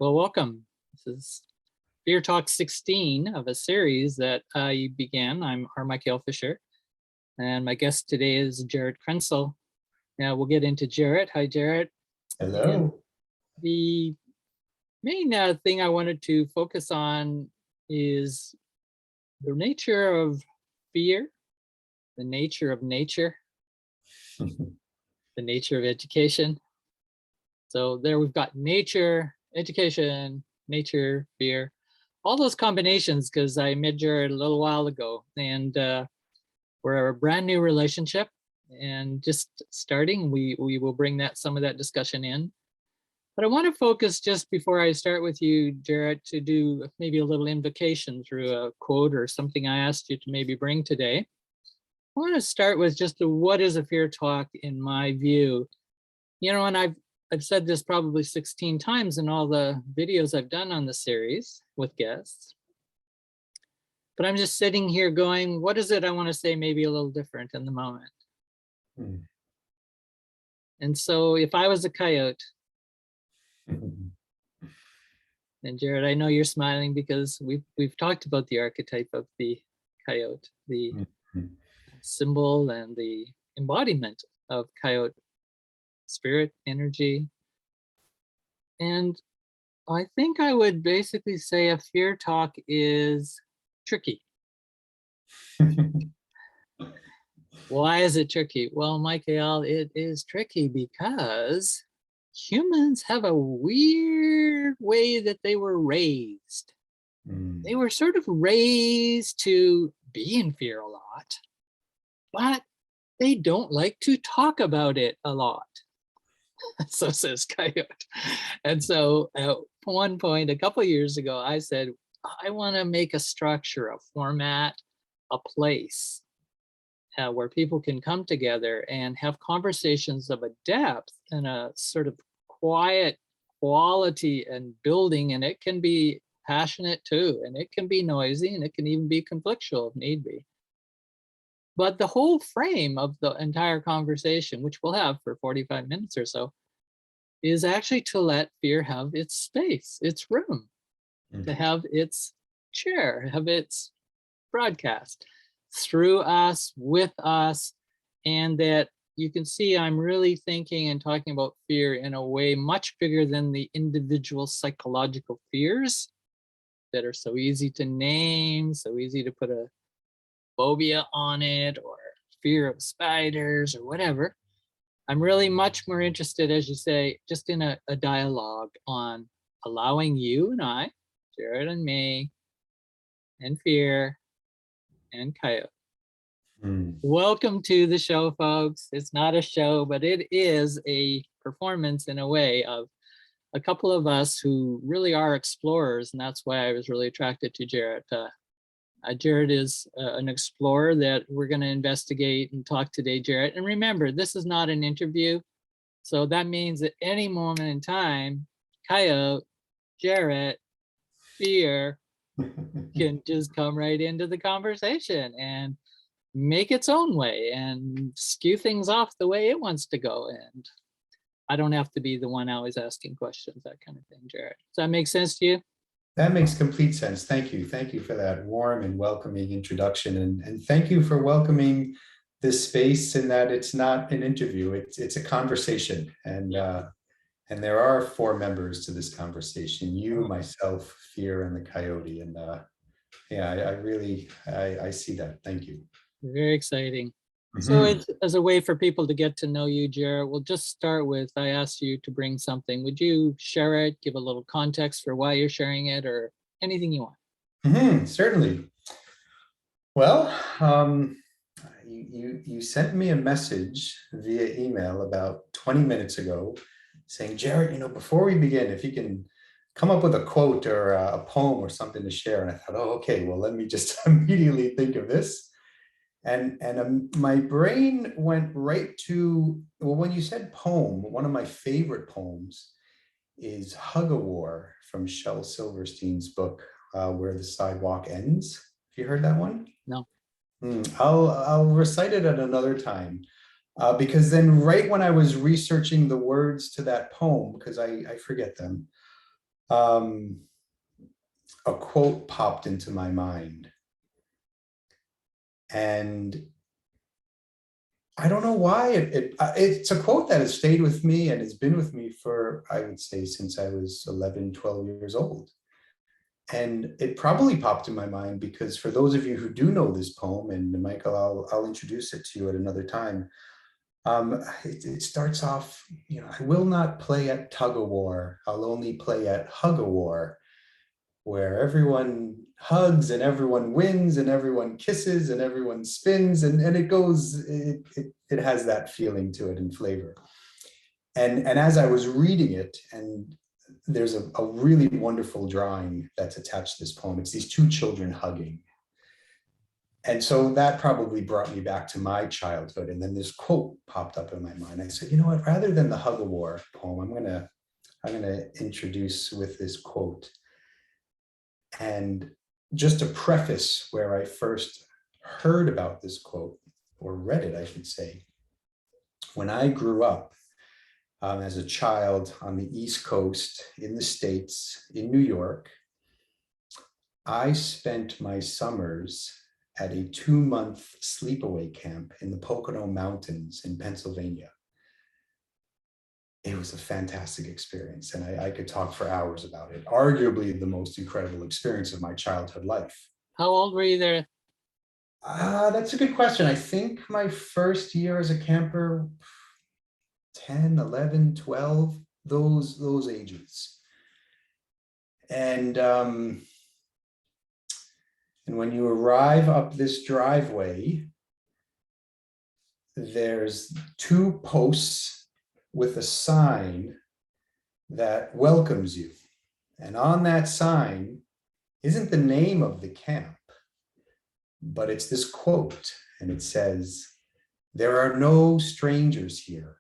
Well, welcome. This is FearTalk 16 of a series that I began. I'm Michael Fisher, and my guest today is Jarrett Krentzel. Now we'll get into Jarrett. Hi, Jarrett. Hello. And the main thing I wanted to focus on is the nature of fear, the nature of nature, the nature of education. So there we've got nature, education, nature, fear, all those combinations, because I met Jarrett a little while ago, and we're a brand new relationship and just starting. We will bring some of that discussion in. But I want to focus, just before I start with you, Jarrett, to do maybe a little invocation through a quote or something I asked you to maybe bring today. I want to start with just what is a fear talk in my view. You know, and I've said this probably 16 times in all the videos I've done on the series with guests. But I'm just sitting here going, what is it I want to say maybe a little different in the moment? And so if I was a coyote, and Jarrett, I know you're smiling because we've talked about the archetype of the coyote, the symbol and the embodiment of coyote spirit, energy. And I think I would basically say a fear talk is tricky. Why is it tricky? Well, Michael, it is tricky because humans have a weird way that they were raised. They were sort of raised to be in fear a lot, but they don't like to talk about it a lot. So says Coyote. And so at one point, a couple of years ago, I said, I want to make a structure, a format, a place where people can come together and have conversations of a depth and a sort of quiet quality and building. And it can be passionate too, and it can be noisy, and it can even be conflictual if need be. But the whole frame of the entire conversation, which we'll have for 45 minutes or so, is actually to let fear have its space, its room, to have its chair, have its broadcast through us, with us, and that you can see I'm really thinking and talking about fear in a way much bigger than the individual psychological fears that are so easy to name, so easy to put a phobia on it, or fear of spiders or whatever. I'm really much more interested, as you say, just in a dialogue on allowing you and I, Jarrett and me, and fear, and Coyote. Welcome to the show, folks. It's not a show, but it is a performance in a way of a couple of us who really are explorers, and that's why I was really attracted to Jarrett. Jarrett is an explorer that we're going to investigate and talk today, Jarrett. And remember, this is not an interview. So that means at any moment in time, Coyote, Jarrett, fear can just come right into the conversation and make its own way and skew things off the way it wants to go. And I don't have to be the one always asking questions, that kind of thing, Jarrett. Does that make sense to you? That makes complete sense. Thank you. Thank you for that warm and welcoming introduction. And thank you for welcoming this space, and that it's not an interview, it's a conversation. And there are 4 members to this conversation: you, myself, Fear, and the Coyote. And I see that. Thank you. Very exciting. So it's as a way for people to get to know you, Jarrett, we'll just start with, I asked you to bring something. Would you share it, give a little context for why you're sharing it, or anything you want? Certainly. Well, you sent me a message via email about 20 minutes ago saying, Jarrett, before we begin, if you can come up with a quote or a poem or something to share. And I thought, oh, okay, well, let me just immediately think of this. And my brain went right to, well, when you said poem, one of my favorite poems is Hug a War from Shel Silverstein's book, Where the Sidewalk Ends. Have you heard that one? No. I'll recite it at another time, because then right when I was researching the words to that poem, because I forget them, a quote popped into my mind. And I don't know why. It's a quote that has stayed with me and has been with me for, I would say, since I was 11, 12 years old. And it probably popped in my mind because for those of you who do know this poem, and Michael, I'll introduce it to you at another time. It starts off, I will not play at tug of war. I'll only play at hug of war, where everyone hugs and everyone wins and everyone kisses and everyone spins, and it goes, it has that feeling to it and flavor. And as I was reading it, and there's a really wonderful drawing that's attached to this poem. It's these two children hugging. And so that probably brought me back to my childhood. And then this quote popped up in my mind. I said, you know what, rather than the hug of war poem, I'm gonna introduce with this quote. And just to preface where I first heard about this quote, or read it, I should say, when I grew up as a child on the East Coast in the States, in New York, I spent my summers at a 2-month sleepaway camp in the Pocono Mountains in Pennsylvania. It was a fantastic experience, and I could talk for hours about it. Arguably the most incredible experience of my childhood life. How old were you there? That's a good question. I think my first year as a camper, 10, 11, 12, those ages. And when you arrive up this driveway, there's 2 posts with a sign that welcomes you. And on that sign isn't the name of the camp, but it's this quote, and it says, "There are no strangers here,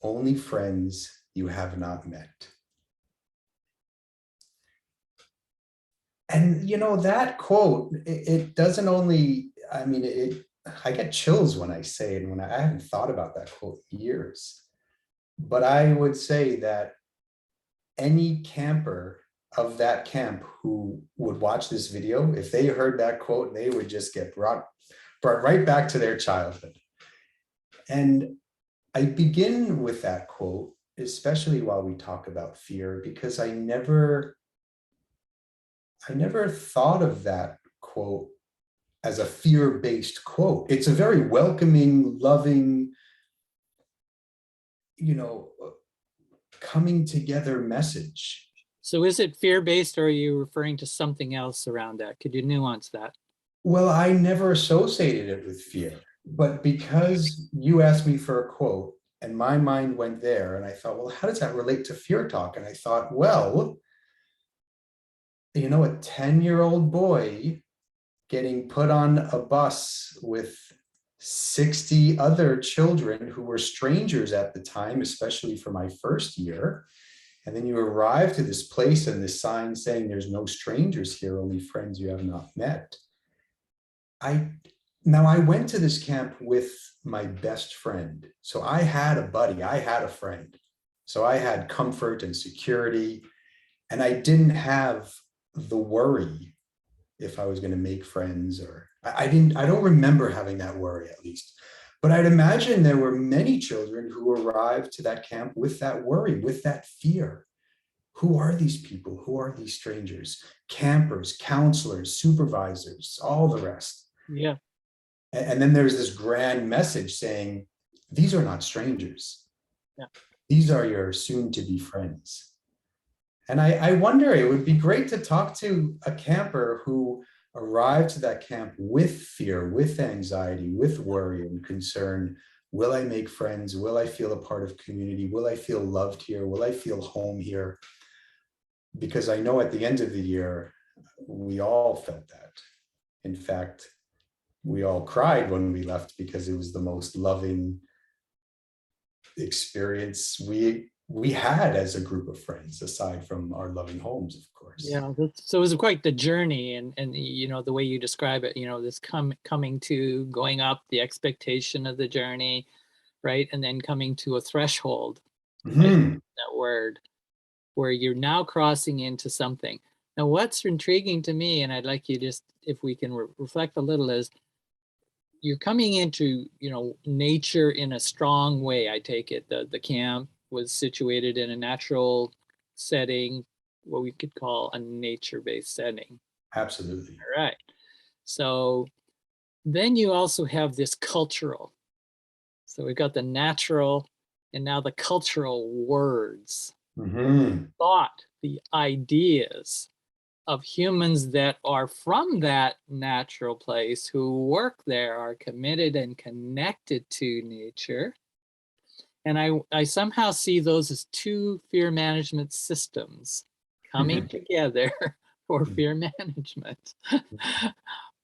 only friends you have not met." And that quote, it doesn't only, I mean, I get chills when I say it, and I haven't thought about that quote in years. But I would say that any camper of that camp who would watch this video, if they heard that quote, they would just get brought right back to their childhood. And I begin with that quote, especially while we talk about fear, because I never thought of that quote as a fear-based quote. It's a very welcoming, loving, coming together message. So is it fear-based, or are you referring to something else around that? Could you nuance that? Well, I never associated it with fear, but because you asked me for a quote and my mind went there, and I thought, well, how does that relate to FearTalk? And I thought, well, a 10-year-old boy getting put on a bus with 60 other children who were strangers at the time, especially for my first year. And then you arrive to this place and this sign saying there's no strangers here, only friends you have not met. Now I went to this camp with my best friend. So I had a buddy, I had a friend. So I had comfort and security, and I didn't have the worry if I was going to make friends, or I don't remember having that worry, at least. But I'd imagine there were many children who arrived to that camp with that worry, with that fear. Who are these people? Who are these strangers? Campers, counselors, supervisors, all the rest. Yeah. And then there's this grand message saying, these are not strangers. Yeah. These are your soon-to-be friends. And I wonder, it would be great to talk to a camper who arrived to that camp with fear, with anxiety, with worry and concern. Will I make friends? Will I feel a part of community? Will I feel loved here? Will I feel home here? Because I know at the end of the year, we all felt that. In fact, we all cried when we left because it was the most loving experience we had as a group of friends, aside from our loving homes, of course. Yeah, so it was quite the journey, and the way you describe it, this coming to, going up, the expectation of the journey, right, and then coming to a threshold, right? Mhm. That word. where you're now crossing into something. Now, what's intriguing to me, and I'd like you just, if we can reflect a little, is you're coming into, nature in a strong way. I take it the camp was situated in a natural setting, what we could call a nature-based setting. Absolutely. All right. So then you also have this cultural. So we've got the natural and now the cultural words, Mm-hmm. thought, the ideas of humans that are from that natural place, who work there, are committed and connected to nature. And I somehow see those as two fear management systems coming together for fear management.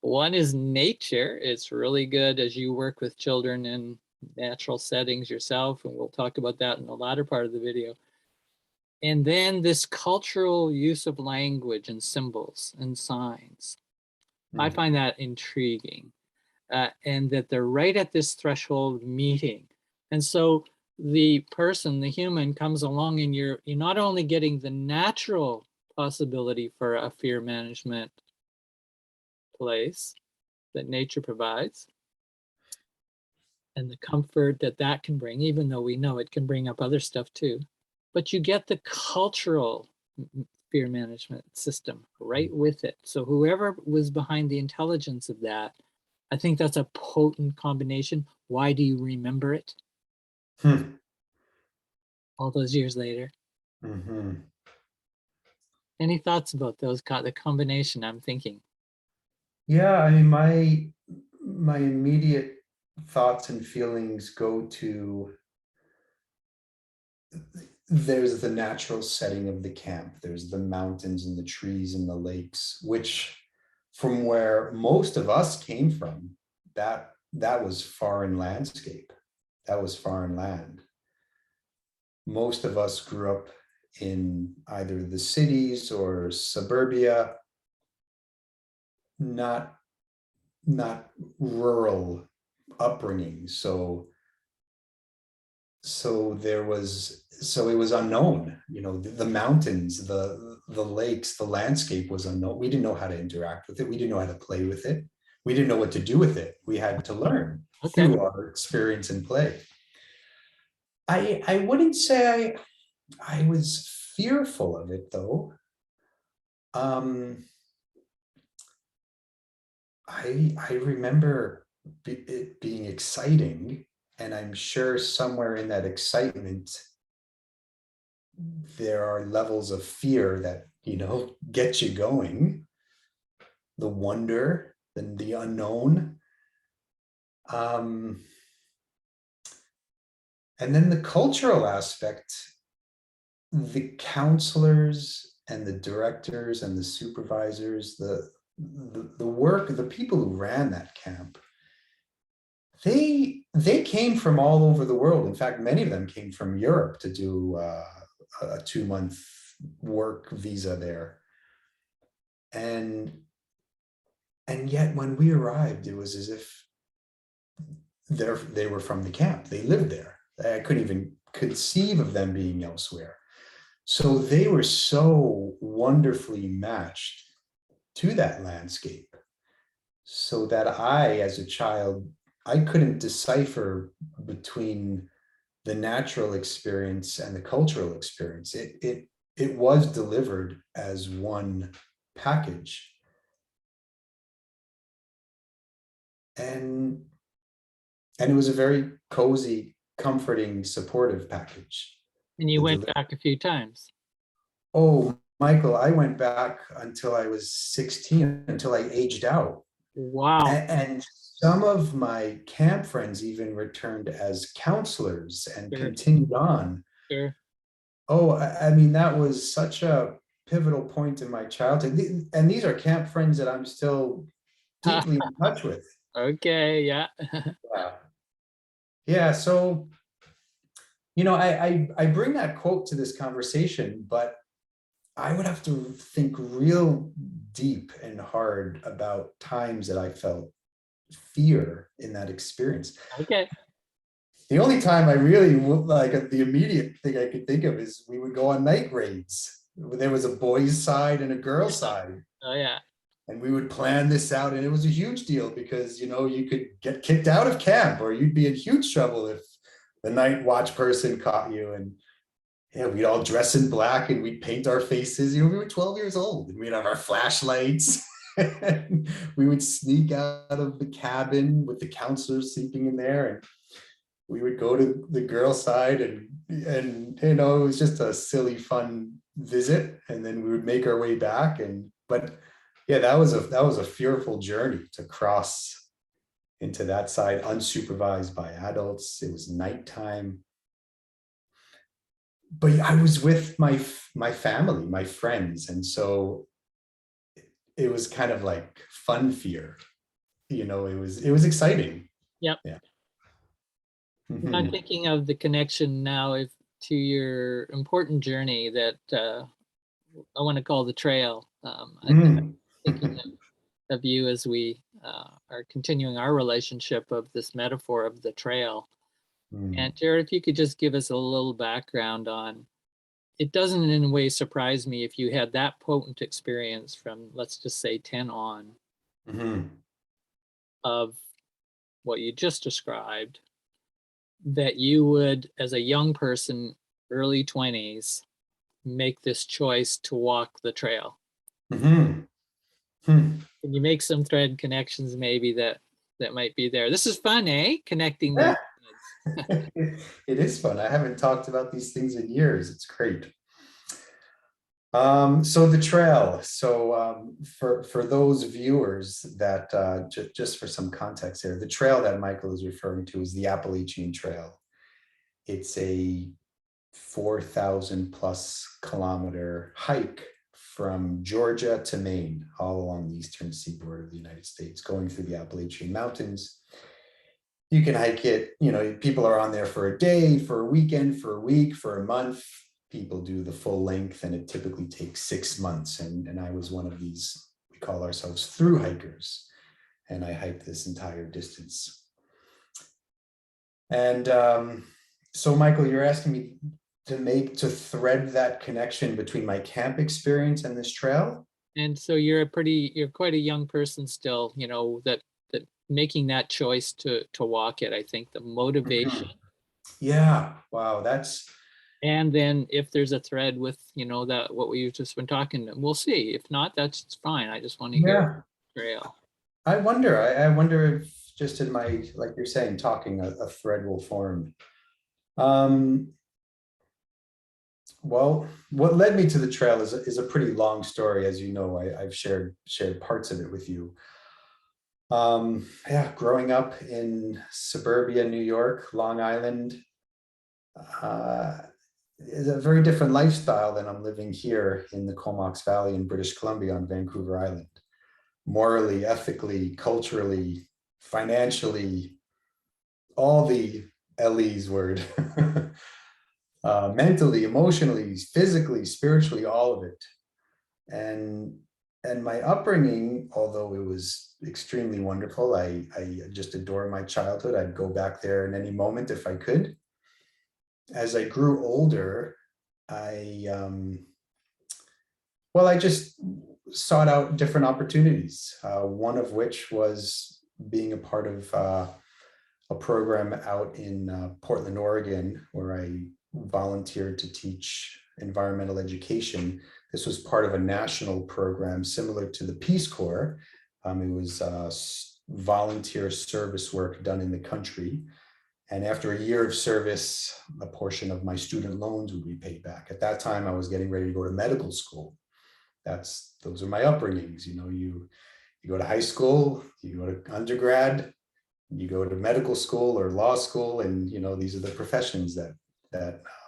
One is nature. It's really good as you work with children in natural settings yourself, and we'll talk about that in the latter part of the video. And then this cultural use of language and symbols and signs. I find that intriguing, and that they're right at this threshold meeting. And so the person, the human, comes along, and you're not only getting the natural possibility for a fear management place that nature provides, and the comfort that that can bring, even though we know it can bring up other stuff too, but you get the cultural fear management system right with it. So whoever was behind the intelligence of that, I think that's a potent combination. Why do you remember it all those years later? Mm-hmm. Any thoughts about those, the combination I'm thinking? Yeah, I mean, my immediate thoughts and feelings go to, there's the natural setting of the camp. There's the mountains and the trees and the lakes, which from where most of us came from, that was foreign landscape. That was foreign land. Most of us grew up in either the cities or suburbia, not rural upbringing. So it was unknown. The mountains, the lakes, the landscape was unknown. We didn't know how to interact with it. We didn't know how to play with it. We didn't know what to do with it. We had to learn through our experience and play. I wouldn't say I was fearful of it, though. I remember it being exciting, and I'm sure somewhere in that excitement there are levels of fear that get you going. The wonder and the unknown, and then the cultural aspect. The counselors and the directors and the supervisors, the work, the people who ran that camp, they came from all over the world. In fact, many of them came from Europe to do a 2-month work visa there. And yet when we arrived, it was as if they were from the camp. They lived there. I couldn't even conceive of them being elsewhere. So they were so wonderfully matched to that landscape, so that I, as a child, I couldn't decipher between the natural experience and the cultural experience. It was delivered as one package. And it was a very cozy, comforting, supportive package. And you went back a few times. Oh, Michael, I went back until I was 16, until I aged out. Wow. And some of my camp friends even returned as counselors and continued on. Sure. Oh, I mean, that was such a pivotal point in my childhood. And these are camp friends that I'm still deeply in touch with. Okay, yeah. Yeah, so, I bring that quote to this conversation, but I would have to think real deep and hard about times that I felt fear in that experience. Okay. The only time I really like the immediate thing I could think of is we would go on night raids. There was a boys' side and a girls' side. Oh yeah. And we would plan this out, and it was a huge deal because you could get kicked out of camp, or you'd be in huge trouble if the night watch person caught you. And yeah, we'd all dress in black and we'd paint our faces. We were 12 years old and we'd have our flashlights. And we would sneak out of the cabin with the counselors sleeping in there, and we would go to the girl side, and it was just a silly, fun visit. And then we would make our way back. But yeah, that was a fearful journey to cross into that side unsupervised by adults. It was nighttime. But I was with my family, my friends, and so it was kind of like fun fear. It was exciting. Yep. Yeah. I'm thinking of the connection now to your important journey that I want to call the trail. I'm thinking of you as we are continuing our relationship of this metaphor of the trail. And Jarrett, if you could just give us a little background on, it doesn't in any way surprise me if you had that potent experience from, let's just say 10 on, of what you just described, that you would, as a young person, early 20s, make this choice to walk the trail. Can you make some thread connections maybe that might be there? This is fun, eh? Connecting these threads. It is fun. I haven't talked about these things in years. It's great. So the trail. So for those viewers that just for some context here, the trail that Michael is referring to is the Appalachian Trail. It's a 4,000 plus kilometer hike from Georgia to Maine, all along the eastern seaboard of the United States, going through the Appalachian Mountains. You can hike it, people are on there for a day, for a weekend, for a week, for a month. People do the full length, and it typically takes 6 months. And I was one of these, we call ourselves through hikers. And I hiked this entire distance. And so Michael, you're asking me to thread that connection between my camp experience and this trail. And so you're quite a young person still, that making that choice to walk it, I think the motivation. Yeah. Wow. And then if there's a thread with, that what we've just been talking, we'll see. If not, that's fine. I just want to hear the trail. I wonder if just in my, like you're saying, talking, a thread will form. Well, what led me to the trail is a pretty long story. As you know, I've shared parts of it with you. Growing up in suburbia, New York, Long Island, is a very different lifestyle than I'm living here in the Comox Valley in British Columbia on Vancouver Island. Morally, ethically, culturally, financially, all the LE's word. Mentally, emotionally, physically, spiritually, all of it. And my upbringing, although it was extremely wonderful, I just adore my childhood. I'd go back there in any moment if I could. As I grew older, I just sought out different opportunities. One of which was being a part of a program out in Portland, Oregon, where I volunteered to teach environmental education. This was part of a national program similar to the Peace Corps. It was volunteer service work done in the country. And after a year of service, a portion of my student loans would be paid back. At that time, I was getting ready to go to medical school. Those are my upbringings. You go to high school, you go to undergrad, you go to medical school or law school, and these are the professions that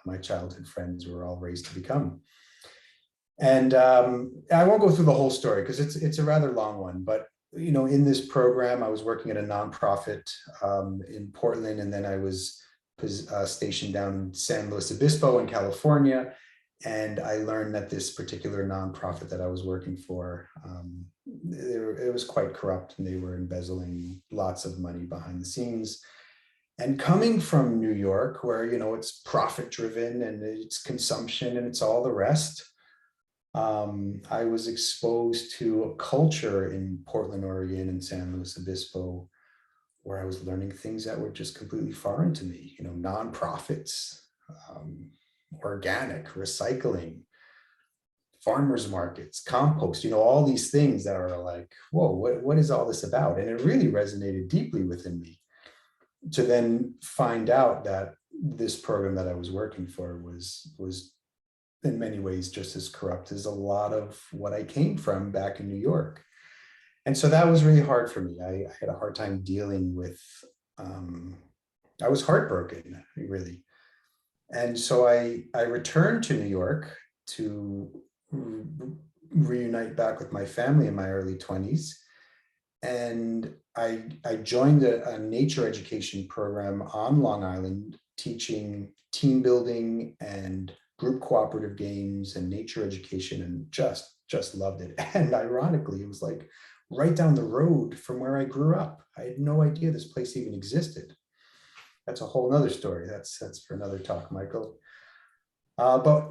my childhood friends were all raised to become. And I won't go through the whole story because it's a rather long one, but in this program, I was working at a nonprofit in Portland, and then I was stationed down in San Luis Obispo in California. And I learned that this particular nonprofit that I was working for, it was quite corrupt, and they were embezzling lots of money behind the scenes. And coming from New York, where, it's profit driven and it's consumption and it's all the rest, I was exposed to a culture in Portland, Oregon and San Luis Obispo where I was learning things that were just completely foreign to me, nonprofits, um, organic, recycling, farmers markets, compost, all these things that are like, whoa, what is all this about? And it really resonated deeply within me to then find out that this program that I was working for was in many ways just as corrupt as a lot of what I came from back in New York. And so that was really hard for me. I had a hard time dealing with, I was heartbroken, really. And so I returned to New York to reunite back with my family in my early 20s. And I joined a nature education program on Long Island, teaching team building and group cooperative games and nature education, and just loved it. And ironically, it was like right down the road from where I grew up. I had no idea this place even existed. That's a whole nother story. That's for another talk, Michael. But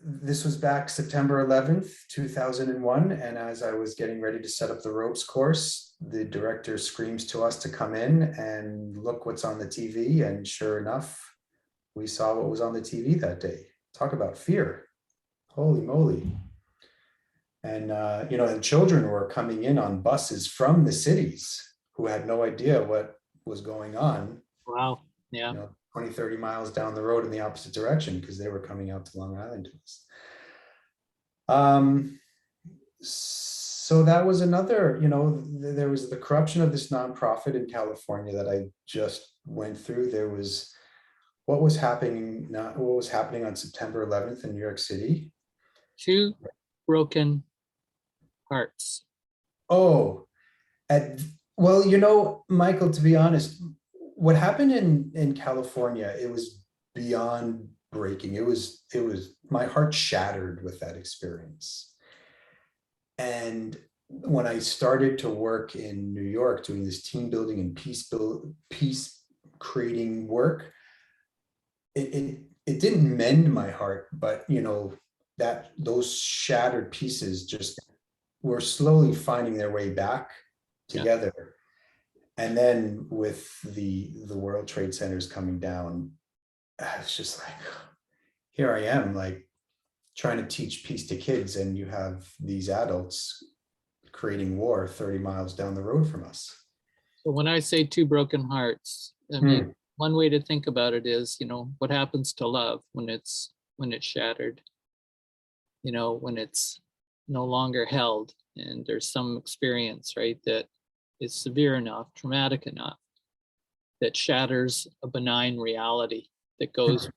this was back September 11th, 2001. And as I was getting ready to set up the ropes course, the director screams to us to come in and look what's on the TV. And sure enough, we saw what was on the TV that day. Talk about fear. Holy moly. And, and children were coming in on buses from the cities who had no idea what was going on. Wow. Yeah. 20, 30 miles down the road in the opposite direction because they were coming out to Long Island to us. So that was another, there was the corruption of this nonprofit in California that I just went through. There was what was happening on September 11th in New York City. 2 broken hearts. Oh, well, Michael, to be honest, what happened in California, it was beyond breaking. It was my heart shattered with that experience. And when I started to work in New York doing this team building and peace creating work, it didn't mend my heart, but that those shattered pieces just were slowly finding their way back together. Yeah. And then with the World Trade Centers coming down, it's just like, here I am, like trying to teach peace to kids, and you have these adults creating war 30 miles down the road from us. So when I say 2 broken hearts, I mean, one way to think about it is, what happens to love when it's shattered, when it's no longer held, and there's some experience, right, that is severe enough, traumatic enough, that shatters a benign reality that goes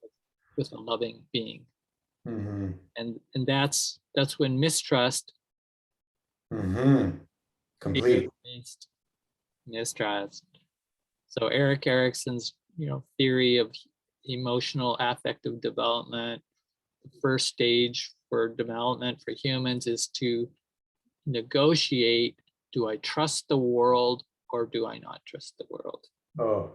with a loving being. Mm-hmm. And that's when mistrust, complete mistrust. So Erik Erikson's theory of emotional affective development, the first stage for development for humans is to negotiate, do I trust the world or do I not trust the world? Oh,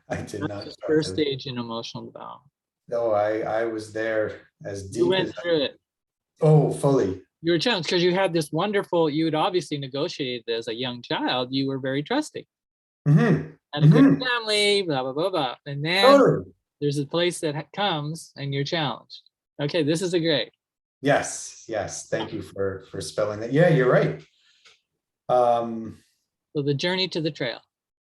I did not. That's the first stage in emotional development. No, I was there as deep. You went through it. Oh, fully. You were challenged because you had this wonderful, you had obviously negotiated as a young child, you were very trusting. And a good family, blah, blah, blah, blah. And then there's a place that comes and you're challenged. Okay, this is a great. Yes. Thank you for spelling that. Yeah, you're right. So the journey to the trail.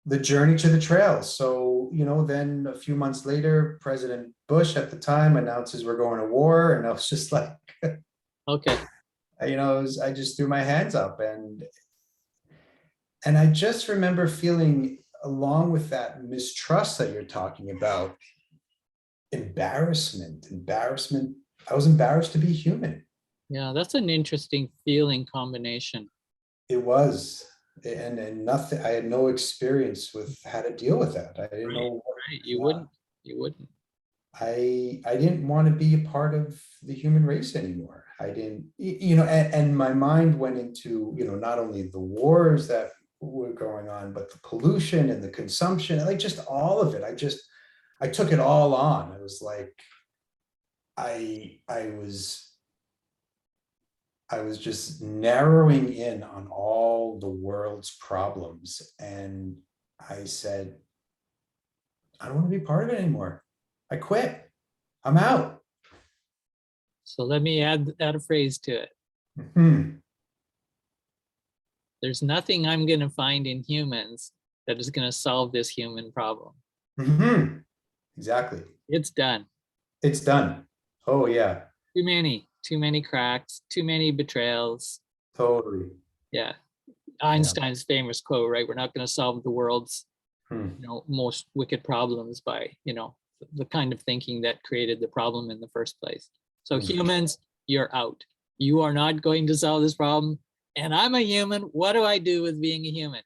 The journey to the trail. So, then a few months later, President Bush at the time announces we're going to war. And I was just like, okay. I just threw my hands up, and I just remember feeling, along with that mistrust that you're talking about, embarrassment. I was embarrassed to be human. Yeah, that's an interesting feeling combination. It was. And nothing, I had no experience with how to deal with that. I didn't know. Right. You wouldn't. I didn't want to be a part of the human race anymore. I didn't, and my mind went into, not only the wars that were going on, but the pollution and the consumption, like just all of it, I took it all on. I was like, I was just narrowing in on all the world's problems. And I said, I don't want to be part of it anymore. I quit. I'm out. So let me add a phrase to it. Hmm. There's nothing I'm going to find in humans that is going to solve this human problem. Hmm. Exactly. It's done. It's done. Oh yeah, Too many cracks, too many betrayals. totally. Yeah. Yeah. Einstein's famous quote, right? We're not going to solve the world's, Hmm. most wicked problems by, the kind of thinking that created the problem in the first place. So Hmm. humans, you're out. You are not going to solve this problem. And I'm a human. What do I do with being a human?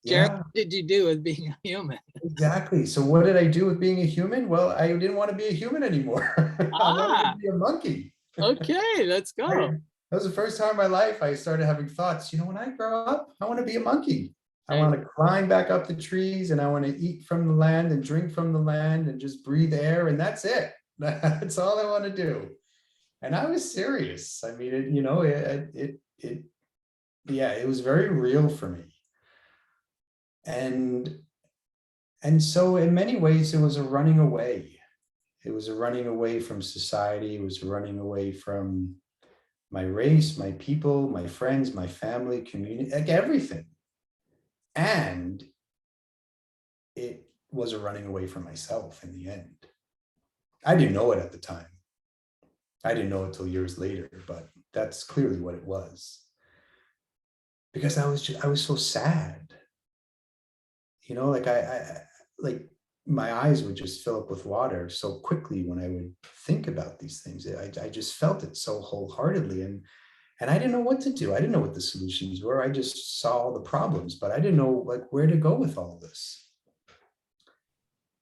Jarrett, Yeah, what did you do with being a human? exactly. So what did I do with being a human? Well, I didn't want to be a human anymore. I wanted to Ah, be a monkey. okay, let's go. That was the first time in my life I started having thoughts, when I grow up, I want to be a monkey. I Right. want to climb back up the trees and I want to eat from the land and drink from the land and just breathe air. And that's it. That's all I want to do. And I was serious. I mean, yeah, it was very real for me. And so in many ways, it was a running away. It was a running away from society. It was running away from my race, my people, my friends, my family, community, like everything. And it was a running away from myself in the end. I didn't know it at the time. I didn't know it till years later, but that's clearly what it was. Because I was so sad. Like like my eyes would just fill up with water so quickly when I would think about these things. I just felt it so wholeheartedly. And I didn't know what to do. I didn't know what the solutions were. I just saw all the problems, but I didn't know like where to go with all this.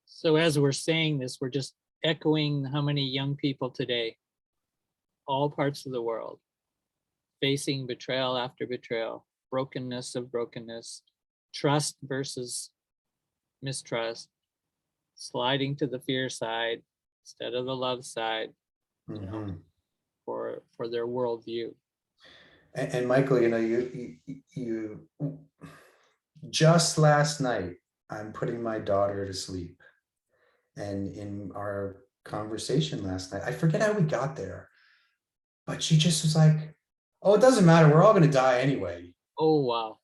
So as we're saying this, we're just echoing how many young people today, all parts of the world, facing betrayal after betrayal, brokenness of brokenness, trust versus mistrust, sliding to the fear side instead of the love side, Mhm. for their worldview. And Michael, you just last night, I'm putting my daughter to sleep. And in our conversation last night, I forget how we got there, but she just was like, oh, it doesn't matter. We're all going to die anyway. Oh, wow.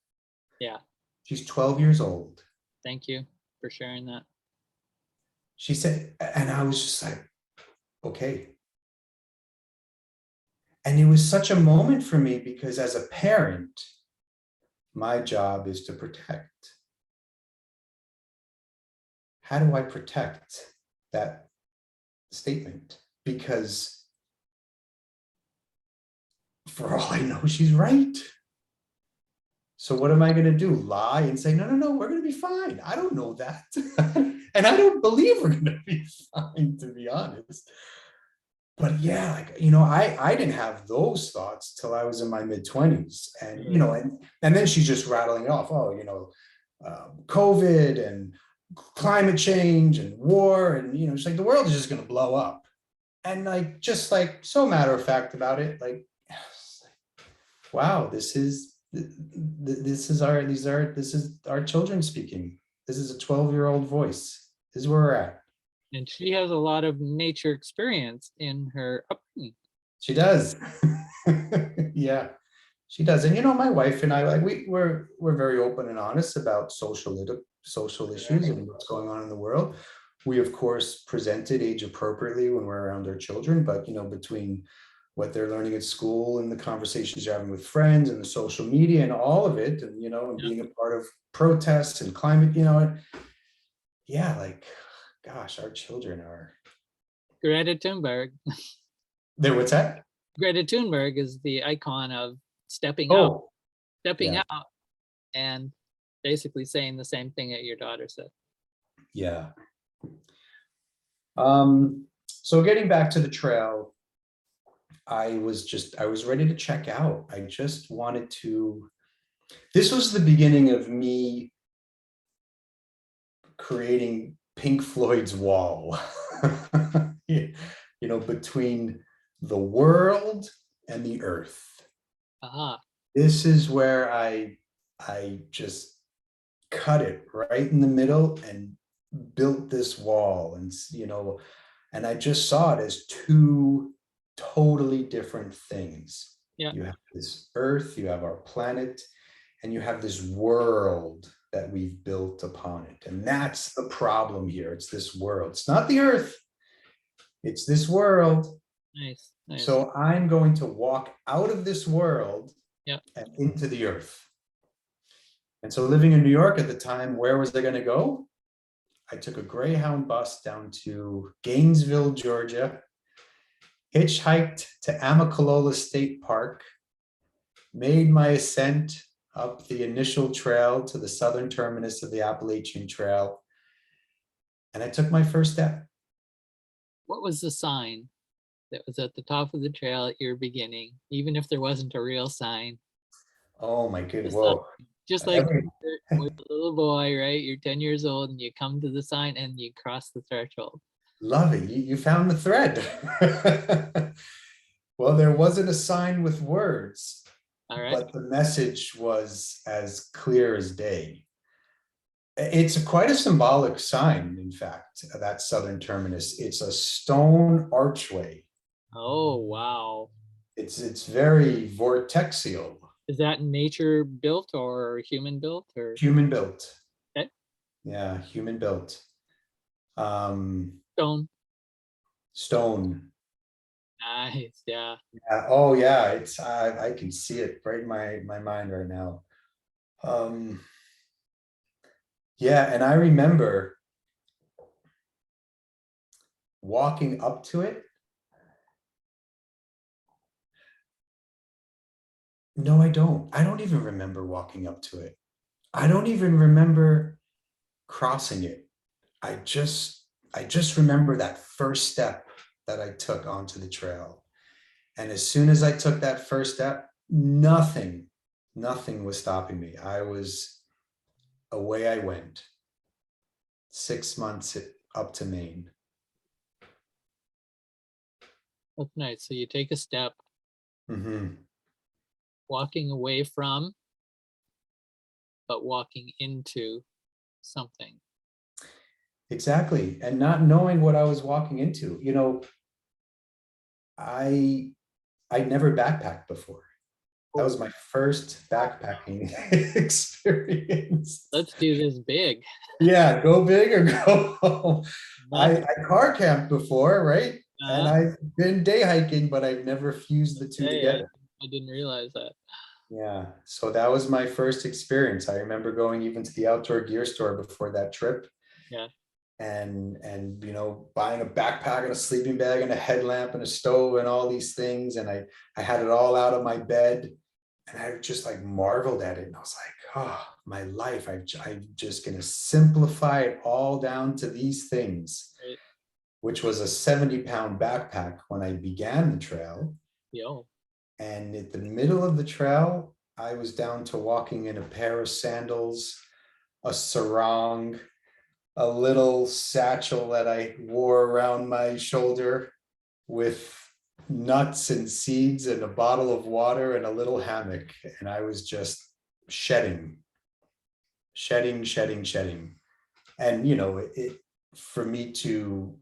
Yeah. She's 12 years old. Thank you for sharing that. She said, and I was just like, okay. And it was such a moment for me because as a parent, my job is to protect. How do I protect that statement? Because for all I know, she's right. So what am I going to do? Lie and say, no, no, no, we're going to be fine. I don't know that. And I don't believe we're going to be fine, to be honest. But yeah, I didn't have those thoughts till I was in my mid-20s. And, and then she's just rattling off, COVID and climate change and war. And, she's like, the world is just going to blow up. And just so matter of fact about it, wow, this is our children speaking. This is a 12-year-old voice. This is where we're at. And she has a lot of nature experience in her upbringing. She does. Yeah, she does. And my wife and I, we're very open and honest about social issues and what's going on in the world. We of course presented age appropriately when we're around our children, but between what they're learning at school and the conversations you're having with friends and the social media and all of it, and and being a part of protests and climate, yeah, gosh, our children are. Greta Thunberg. What's that? Greta Thunberg is the icon of stepping Oh, yeah. out and basically saying the same thing that your daughter said. Yeah. So getting back to the trail, I was ready to check out. I just wanted to This was the beginning of me creating Pink Floyd's wall, between the world and the earth. Ah, This is where I just cut it right in the middle and built this wall, and I just saw it as two totally different things. yeah, You have this earth, you have our planet, and you have this world that we've built upon it. And that's the problem here. It's this world. It's not the earth, it's this world. nice, nice. So I'm going to walk out of this world Yeah. and into the earth. And so living in New York at the time, where was I going to go? I took a Greyhound bus down to Gainesville, Georgia, hitchhiked to Amicalola State Park, made my ascent up the initial trail to the southern terminus of the Appalachian Trail, and I took my first step. What was the sign that was at the top of the trail at your beginning, even if there wasn't a real sign? Oh my goodness, The sign, whoa. just like when you're a little boy, right? You're 10 years old and you come to the sign and you cross the threshold. Love it, you found the thread. Well, there wasn't a sign with words, All right. but the message was as clear as day. It's quite a symbolic sign, in fact, that southern terminus. It's a stone archway. Oh, wow. It's very vortexial. Is that nature built or human built or? Human built. Okay. Yeah, human built. Stone. Stone. Nice. Yeah. Yeah. Oh yeah, it's I can see it right in my mind right now. Yeah, and I remember walking up to it. No, I don't. I don't even remember walking up to it. I don't even remember crossing it. I just remember that first step that I took onto the trail. And as soon as I took that first step, nothing was stopping me. Away I went. 6 months up to Maine. That's nice. So you take a step, Mm-hmm. walking away from, but walking into something. Exactly. And not knowing what I was walking into. I'd never backpacked before. That was my first backpacking experience. Let's do this big. Yeah, go big or go home. Not, I car camped before, right? And uh, I've been day hiking, but I've never fused the two hey, together. I didn't realize that. Yeah, so that was my first experience. I remember going even to the outdoor gear store before that trip, Yeah. and buying a backpack and a sleeping bag and a headlamp and a stove and all these things, and I had it all out of my bed, and I just like marveled at it, and I was like, oh, my life, I'm just gonna simplify it all down to these things, Right. which was a 70-pound backpack when I began the trail. Yo. And at the middle of the trail, I was down to walking in a pair of sandals, a sarong, a little satchel that I wore around my shoulder with nuts and seeds and a bottle of water and a little hammock. And I was just shedding. And, for me to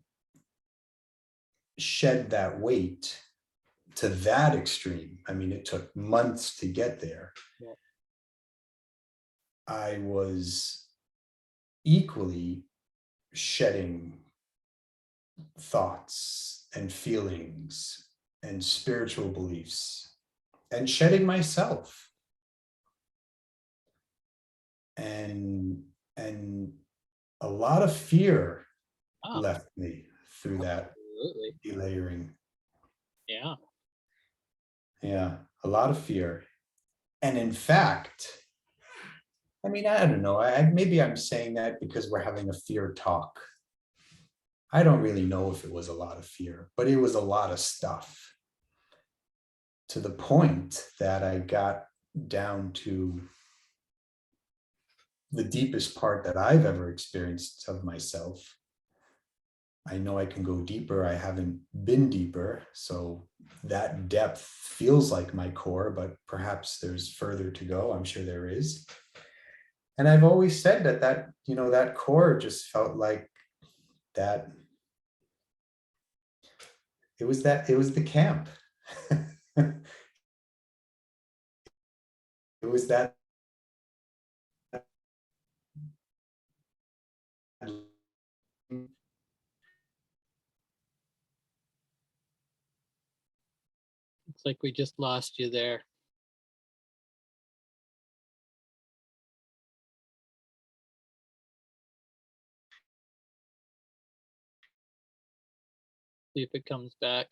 shed that weight to that extreme, I mean, it took months to get there. Yeah. I was equally shedding thoughts and feelings and spiritual beliefs and shedding myself. And a lot of fear left me through that delayering. Yeah. Yeah, a lot of fear. And in fact, I mean, I don't know, maybe I'm saying that because we're having a fear talk. I don't really know if it was a lot of fear, but it was a lot of stuff, to the point that I got down to the deepest part that I've ever experienced of myself. I know I can go deeper. I haven't been deeper. So that depth feels like my core, but perhaps there's further to go. I'm sure there is. And I've always said that core just felt like that. It was the camp. It was that. It's like we just lost you there. See if it comes back.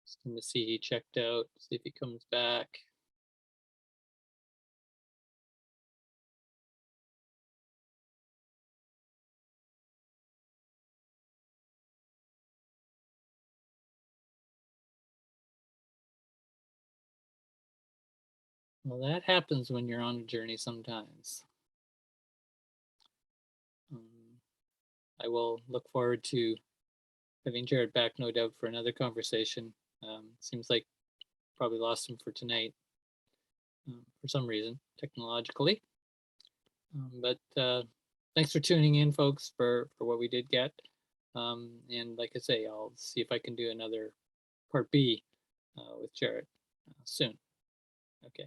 Just going to see he checked out, see if he comes back. Well, that happens when you're on a journey sometimes. I will look forward to having Jarrett back, no doubt, for another conversation. Seems like probably lost him for tonight for some reason, technologically. But thanks for tuning in, folks, for what we did get. And like I say, I'll see if I can do another part B with Jarrett soon. Okay.